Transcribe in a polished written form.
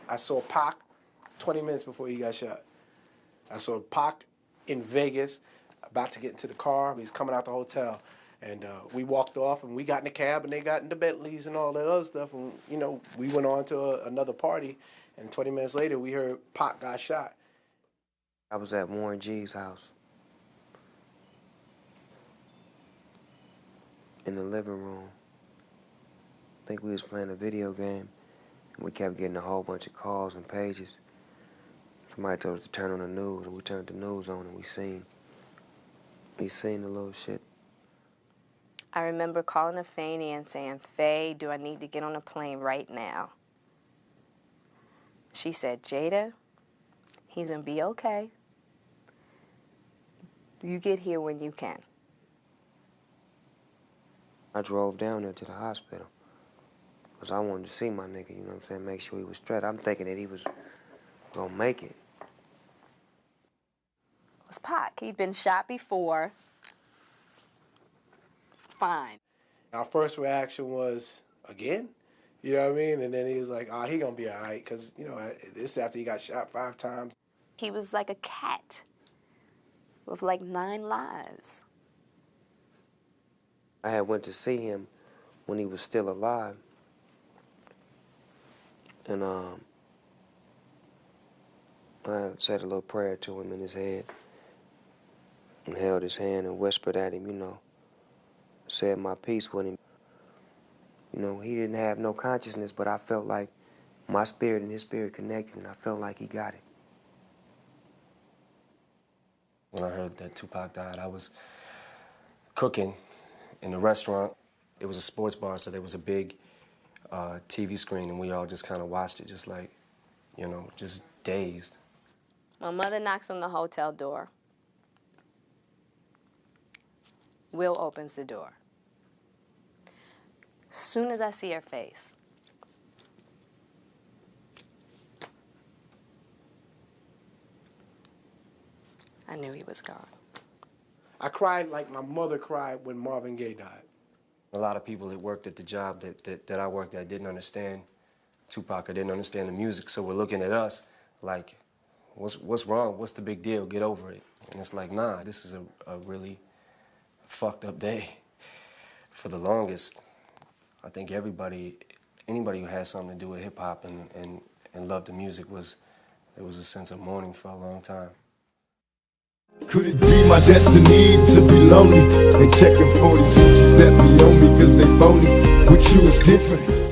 I saw Pac 20 minutes before he got shot. I saw Pac in Vegas, about to get into the car. He's coming out the hotel. And we walked off, and we got in the cab, and they got in the Bentleys and all that other stuff. And, you know, we went on to another party, and 20 minutes later, we heard Pac got shot. I was at Warren G's house in the living room. I think we was playing a video game, and we kept getting a whole bunch of calls and pages. Somebody told us to turn on the news, and we turned the news on, and we seen the little shit. I remember calling a Fanny and saying, "Faye, do I need to get on a plane right now?" She said, "Jada, he's gonna be okay. You get here when you can." I drove down there to the hospital because I wanted to see my nigga, you know what I'm saying, make sure he was straight. I'm thinking that he was gonna make it. It was Pac. He'd been shot before. Fine. Our first reaction was, again? You know what I mean? And then he was like, he gonna be all right, because, you know, this after he got shot 5 times. He was like a cat with like 9 lives. I had went to see him when he was still alive. And I said a little prayer to him in his head and held his hand and whispered at him, you know, said my piece with him. You know, he didn't have no consciousness, but I felt like my spirit and his spirit connected, and I felt like he got it. When I heard that Tupac died, I was cooking in a restaurant. It was a sports bar, so there was a big TV screen, and we all just kind of watched it, just like, you know, just dazed. My mother knocks on the hotel door. Will opens the door. Soon as I see her face, I knew he was gone. I cried like my mother cried when Marvin Gaye died. A lot of people that worked at the job that I worked at didn't understand Tupac or didn't understand the music, so we're looking at us like, what's wrong? What's the big deal? Get over it. And it's like, nah, this is a really fucked up day. For the longest, I think anybody who had something to do with hip-hop and loved the music there was a sense of mourning for a long time. Could it be my destiny to be lonely and checking for these hoochies that be on me cause they phony? With you it's different.